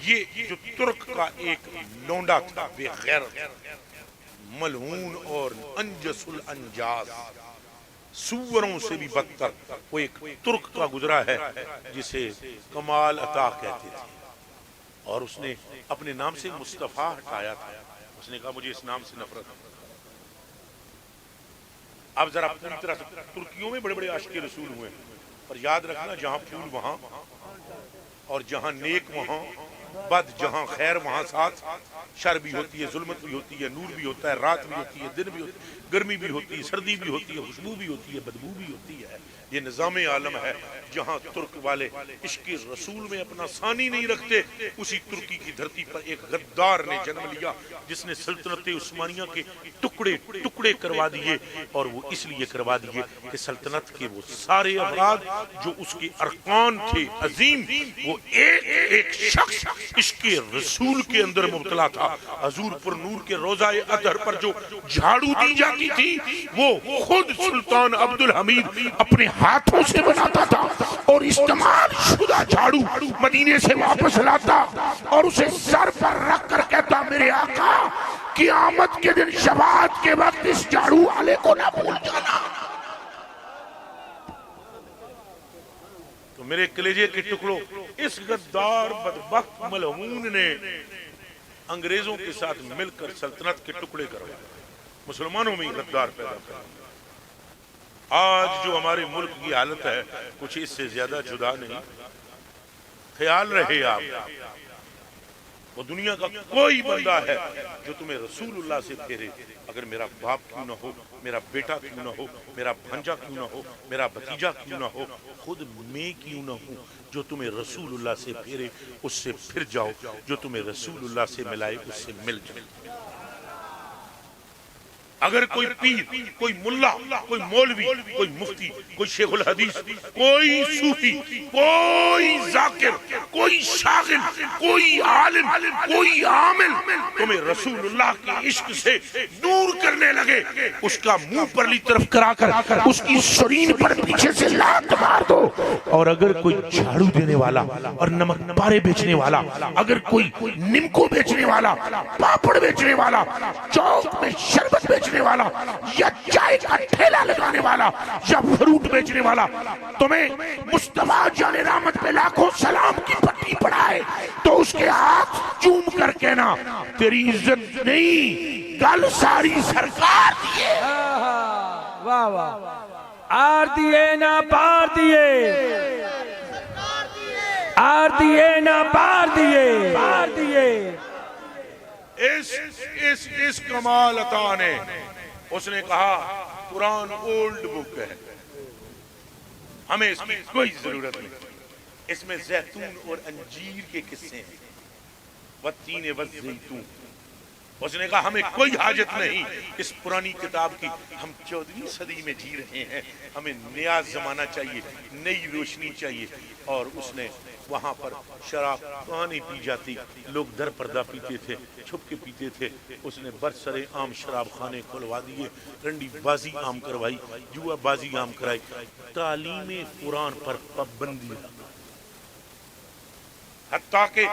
یہ جو ترک کا ایک لونڈا تھا بے غیرت، ملعون اور انجس الانجاس، سوروں سے بھی بدتر، وہ ایک ترک کا گزرا ہے جسے کمال عطا کہتے تھے، اور اس نے اپنے نام سے مصطفیٰ ہٹایا تھا۔ اس نے کہا مجھے اس نام سے نفرت ہے۔ اب ذرا پوری طرح سے ترکیوں میں بڑے بڑے عاشق رسول ہوئے، پر یاد رکھنا جہاں پھول وہاں، اور جہاں نیک وہاں بد، جہاں خیر وہاں ساتھ شر بھی ہوتی ہے، ظلمت بھی ہوتی ہے، نور بھی ہوتا ہے، رات بھی ہوتی ہے، دن بھی ہوتی ہے، گرمی بھی ہوتی ہے، سردی بھی ہوتی ہے، خوشبو بھی ہوتی ہے، بدبو بھی ہوتی ہے۔ یہ نظام عالم ہے۔ جہاں ترک والے عشق رسول میں اپنا ثانی نہیں رکھتے، اسی ترکی کی دھرتی پر ایک غدار نے جنم لیا جس نے سلطنت عثمانیہ کے ٹکڑے ٹکڑے کروا دیے، اور وہ اس لیے کروا دیے کہ سلطنت کے وہ سارے افراد جو اس کے ارکان تھے عظیم، وہ ایک ایک شخص عشق رسول کے اندر مبتلا تھا۔ حضور پر نور کے روضہ اطہر پر جو جھاڑو دی جاتی تھی، وہ خود سلطان عبدالحمید اپنے ہاتھوں سے بناتا تھا، اور استعمال شدہ جھاڑو مدینے سے واپس لاتا اور اسے سر پر رکھ کر کہتا میرے آقا قیامت کے دن شفاعت کے وقت اس جھاڑو والے کو نہ بھول جانا۔ تو میرے کلیجے کے ٹکڑوں، اس غدار بدبخت ملعون نے انگریزوں کے ساتھ مل کر سلطنت کے ٹکڑے کروائے، مسلمانوں میں غدار پیدا کر۔ آج جو ہمارے ملک کی حالت ہے کچھ اس سے زیادہ جدا نہیں۔ خیال رہے آپ، وہ دنیا کا کوئی بندہ ہے جو تمہیں رسول اللہ سے پھیرے، اگر میرا باپ کیوں نہ ہو، میرا بیٹا کیوں نہ ہو، میرا بھانجا کیوں نہ ہو، میرا بھتیجا کیوں نہ ہو، خود میں کیوں نہ ہوں، جو تمہیں رسول اللہ سے پھیرے اس سے پھر جاؤ، جو تمہیں رسول اللہ سے ملائے اس سے مل جاؤ۔ اگر کوئی پیر، کوئی ملا، کوئی مولوی، کوئی مفتی، کوئی شیخ الحدیث، کوئی صوفی، کوئی ذاکر، کوئی شاغل، کوئی عالم، کوئی عامل تمہیں رسول اللہ کے عشق سے دور کرنے لگے، اس کا منہ پرلی طرف کرا کر اس کی سرین پر پیچھے سے لات مار دو۔ اور اگر کوئی جھاڑو دینے والا اور نمک پارے بیچنے والا، اگر کوئی نمکو بیچنے والا، پاپڑ بیچنے والا، چوک میں شربت بیچنے والا، یا چائے کا ٹھیلا لگانے والا، یا فروٹ بیچنے والا تمہیں مصطفیٰ جان رحمت پہ لاکھوں سلام کی پٹی پڑھائے تو اس کے ہاتھ چوم کر کہنا تیری عزت نہیں، گل ساری سرکار دیے۔ واہ واہ، آر دیے نہ پار دیے، آر دیے نہ پار دیے۔ اس کمال عطا نے، اس نے کہا قرآن اولڈ بک ہے، ہمیں اس کی کوئی ضرورت نہیں، اس میں زیتون اور انجیر کے قصے ہیں، والتین والزیتون۔ اس نے کہا ہمیں کوئی حاجت نہیں اس پرانی کتاب کی، ہم 14ویں صدی میں جی رہے ہیں، ہمیں نیا زمانہ چاہیے، نئی روشنی چاہیے۔ اور اس نے وہاں پر شراب کہاں نہیں پی جاتی، لوگ در پردہ پیتے تھے، چھپ کے پیتے تھے، اس نے برسر عام شراب خانے کھلوا دیے، رنڈی بازی عام کروائی، جوا بازی عام کرائی، تعلیم قرآن پر پابندی لگا۔ حتیٰ کہ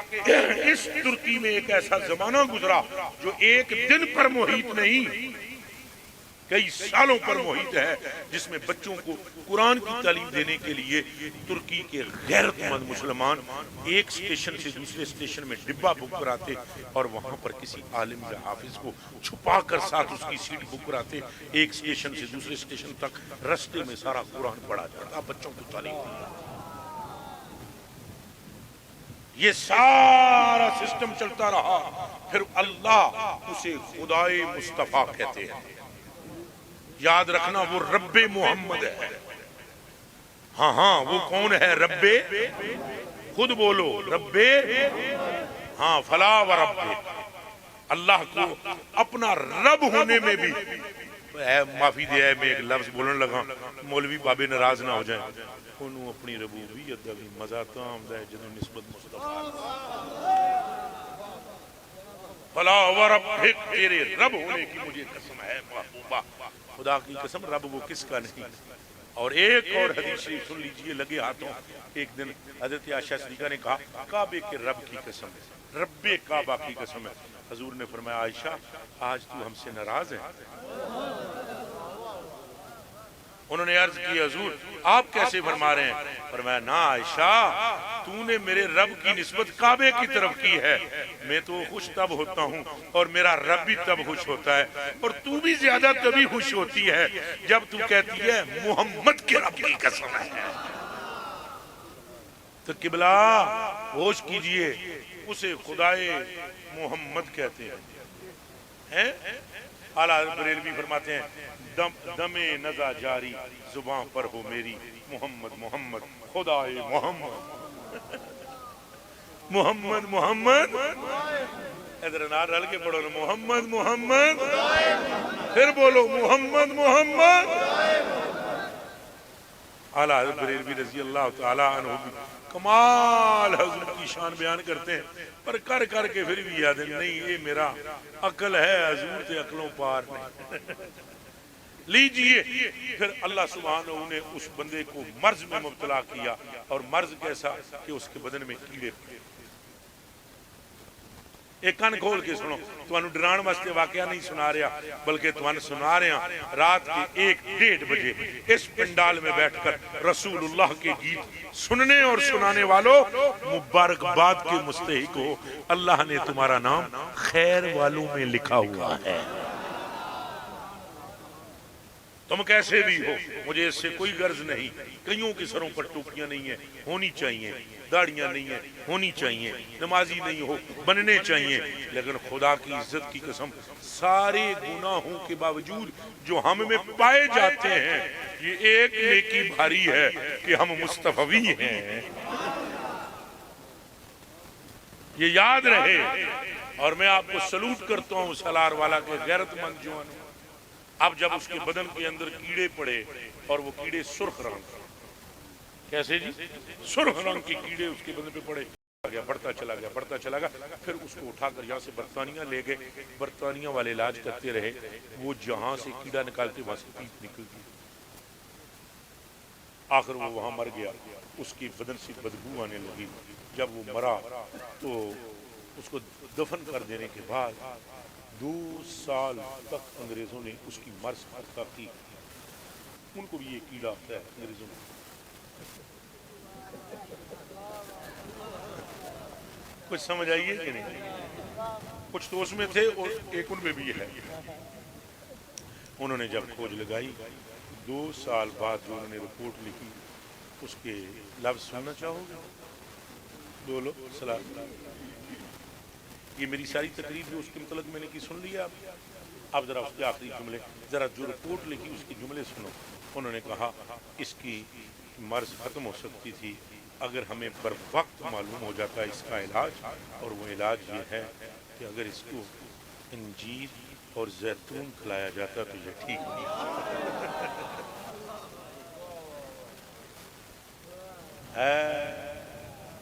اس ترکی میں ایک ایسا زمانہ گزرا جو ایک دن پر محیط نہیں، کئی سالوں پر محیط ہے، جس میں بچوں کو قرآن کی تعلیم دینے کے لیے ترکی کے غیرت مند مسلمان ایک سٹیشن سے دوسرے سٹیشن میں ڈبہ بک کراتے اور وہاں پر کسی عالم یا حافظ کو چھپا کر ساتھ اس کی سیٹ بک کراتے، ایک سٹیشن سے دوسرے سٹیشن تک رستے میں سارا قرآن پڑھا جاتا، بچوں کو تعلیم دی۔ یہ سارا سسٹم چلتا رہا، پھر اللہ اسے خدائے مصطفیٰ کہتے ہیں۔ یاد رکھنا وہ رب محمد ہے۔ ہاں وہ کون ہے؟ رب، خود بولو رب، ہاں فلا و رب، اللہ کو اپنا رب ہونے میں بھی معافی دے، میں ایک لفظ بولن لگا مولوی بابے ناراض نہ ہو جائیں، انہوں اپنی ربوبیت دا بھی مزہ تام دا ہے جنہوں نسبت مصطفیٰ فلا و رب، تیرے رب ہونے کی مجھے قسم ہے محبوبہ۔ خدا کی قسم رب وہ کس کا نہیں، اور ایک اور حدیث شریف سن لیجئے لگے ہاتھوں. ایک دن حضرت عائشہ صدیقہ نے کہا کعبے کے رب کی قسم ہے، رب کعبہ کی قسم ہے. حضور نے فرمایا عائشہ آج تو ہم سے ناراض ہے؟ انہوں نے عرض کی حضور آپ کیسے فرما رہے ہیں؟ فرمایا نا عائشہ تو نے میرے رب کی نسبت کعبے کی طرف کی ہے، میں تو خوش تب ہوتا ہوں اور میرا رب بھی تب خوش ہوتا ہے، اور تو بھی زیادہ تبھی خوش ہوتی ہے جب تو کہتی ہے محمد کے رب کی قسم ہے. تو قبلہ ہوش کیجئے، اسے خدائے محمد کہتے ہیں. اعلیٰ حضرت بریلوی فرماتے ہیں دم نزا جاری زباں پر ہو میری محمد محمد خدائے محمد محمد محمد. ادھر نہ رل کے پڑھو محمد محمد، پھر بولو محمد محمد. اعلیٰ حضرت بریلوی رضی اللہ تعالی عنہ کمال حضور کی شان بیان کرتے ہیں، پر کر کر کے پھر بھی یاد نہیں یہ میرا عقل ہے، حضور تے عقلوں پار نہیں. لیجئے پھر اللہ سبحانہ نے اس بندے کو مرض میں مبتلا کیا، اور مرض کیسا کہ اس کے بدن میں کیڑے پڑے. ایک کان کھول کے سنو، تمہیں ڈران واسطے واقعہ نہیں سنا رہا بلکہ تمہیں سنا رہا رات کے 1-1:30 بجے اس پنڈال میں بیٹھ کر رسول اللہ کے گیت سننے اور سنانے والوں مبارکباد کے مستحق ہو. اللہ نے تمہارا نام خیر والوں میں لکھا ہوا ہے. تم کیسے بھی ہو مجھے اس سے کوئی غرض نہیں. کئیوں کے سروں پر ٹوپیاں نہیں ہیں، ہونی چاہیے، داڑیاں نہیں ہیں، ہونی چاہیے، نمازی نہیں ہو بننے چاہیے، لیکن خدا کی عزت کی قسم سارے گناہوں کے باوجود جو ہم میں پائے جاتے ہیں یہ ایک نیکی بھاری ہے کہ ہم مصطفی ہیں. یہ یاد رہے. اور میں آپ کو سلوٹ کرتا ہوں سالار والا کے غیرت مند جوان. اب جب اس کے بدن کے اندر کیڑے پڑے اور وہ کیڑے سرخ رنگ، کیسے جی سرخ رنگ کے کیڑے اس کے بدن پہ پڑے، بڑھتا چلا گیا بڑھتا چلا گیا. پھر اس کو اٹھا کر یہاں سے برطانیہ لے گئے، برطانیہ والے علاج کرتے رہے. وہ جہاں سے کیڑا نکالتے وہاں سے پیپ نکل گئی. آخر وہ وہاں مر گیا. اس کی بدن سے بدبو آنے لگی. جب وہ مرا تو اس کو دفن کر دینے کے بعد 2 سال تک انگریزوں نے اس کی مرض حرکہ کی. ان کو بھی یہ کیڑا ہوتا ہے انگریزوں کو. کچھ سمجھ آئیے کہ نہیں؟ کچھ تو اس میں تھے اور ایک ان میں بھی ہے. انہوں نے جب کھوج لگائی 2 سال بعد جو انہوں نے رپورٹ لکھی اس کے لفظ سننا چاہو گے؟ بولو سلام. یہ میری ساری تقریر جو اس کے متعلق میں نے کی سن لیا. اب ذرا اس کے آخری جملے، ذرا جو رپورٹ لکھی اس کے جملے سنو. انہوں نے کہا اس کی مرض ختم ہو سکتی تھی اگر ہمیں بر وقت معلوم ہو جاتا ہے اس کا علاج، اور وہ علاج یہ ہے کہ اگر اس کو انجیر اور زیتون کھلایا جاتا تو یہ ٹھیک نہیں.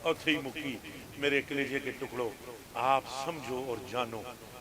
اور تھی مکی میرے کلیجے کے ٹکڑوں، آپ سمجھو اور جانو